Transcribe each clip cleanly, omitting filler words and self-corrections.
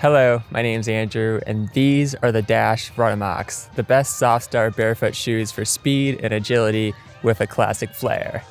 Hello, my name's Andrew, and these are the Dash RUNAMOCs, the best SOFTSTAR barefoot shoes for speed and agility with a classic flair.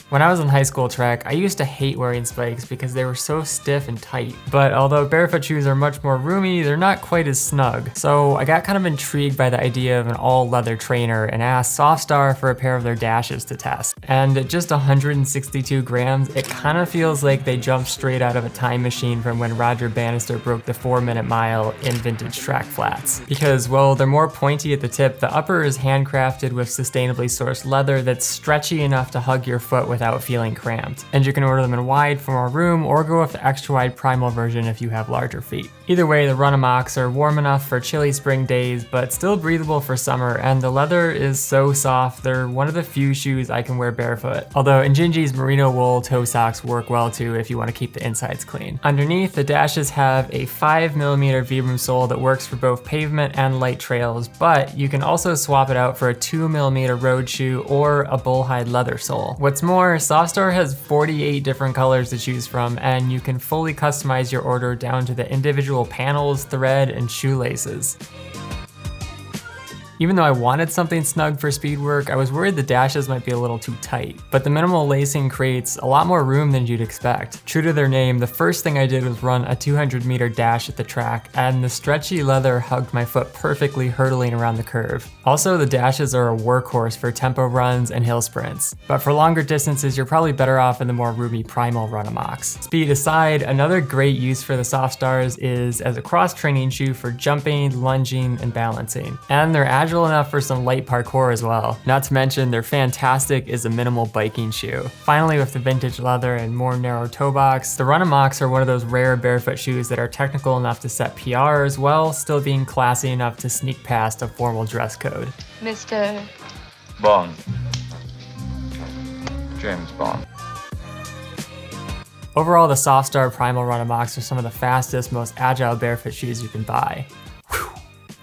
When I was in high school track, I used to hate wearing spikes because they were so stiff and tight. But although barefoot shoes are much more roomy, they're not quite as snug. So I got kind of intrigued by the idea of an all leather trainer and asked SOFTSTAR for a pair of their Dashes to test. And at just 162 grams, it kind of feels like they jumped straight out of a time machine from when Roger Bannister broke the 4-minute mile in vintage track flats. Because while they're more pointy at the tip, the upper is handcrafted with sustainably sourced leather that's stretchy enough to hug your foot without feeling cramped. And you can order them in wide for more room or go with the extra wide primal version if you have larger feet. Either way, the RUNAMOCs are warm enough for chilly spring days, but still breathable for summer, and the leather is so soft, they're one of the few shoes I can wear barefoot. Although Injinji's merino wool toe socks work well too if you want to keep the insides clean. Underneath, the Dashes have a 5mm Vibram sole that works for both pavement and light trails, but you can also swap it out for a 2mm road shoe or a bullhide leather sole. What's more, SOFTSTAR has 48 different colors to choose from, and you can fully customize your order down to the individual panels, thread, and shoelaces. Even though I wanted something snug for speed work, I was worried the Dashes might be a little too tight. But the minimal lacing creates a lot more room than you'd expect. True to their name, the first thing I did was run a 200-meter dash at the track, and the stretchy leather hugged my foot perfectly hurtling around the curve. Also, the Dashes are a workhorse for tempo runs and hill sprints. But for longer distances, you're probably better off in the more roomy primal RUNAMOCs. Speed aside, another great use for the SOFTSTARs is as a cross-training shoe for jumping, lunging, and balancing. And they're agile enough for some light parkour as well. Not to mention, they're fantastic as a minimal biking shoe. Finally, with the vintage leather and more narrow toe box, the RUNAMOCs are one of those rare barefoot shoes that are technical enough to set PRs while still being classy enough to sneak past a formal dress code. Mr. Bond. James Bond. Overall, the SOFTSTAR Primal RUNAMOCs are some of the fastest, most agile barefoot shoes you can buy.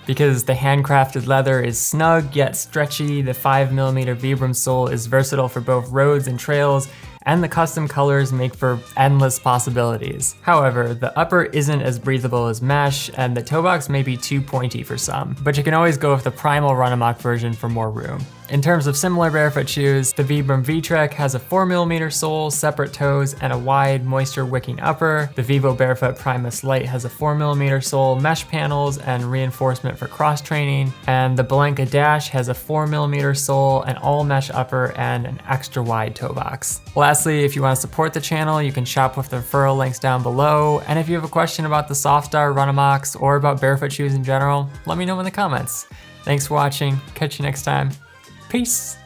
Because the handcrafted leather is snug yet stretchy, the 5mm Vibram sole is versatile for both roads and trails, and the custom colors make for endless possibilities. However, the upper isn't as breathable as mesh, and the toe box may be too pointy for some, but you can always go with the primal RUNAMOC version for more room. In terms of similar barefoot shoes, the Vibram V-Trek has a 4mm sole, separate toes, and a wide, moisture-wicking upper. The Vivo Barefoot Primus Lite has a 4mm sole, mesh panels, and reinforcement for cross-training. And the Blanca Dash has a 4mm sole, an all-mesh upper, and an extra-wide toe box. Lastly, if you want to support the channel, you can shop with the referral links down below. And if you have a question about the SOFTSTAR RUNAMOCs or about barefoot shoes in general, let me know in the comments. Thanks for watching. Catch you next time. Peace.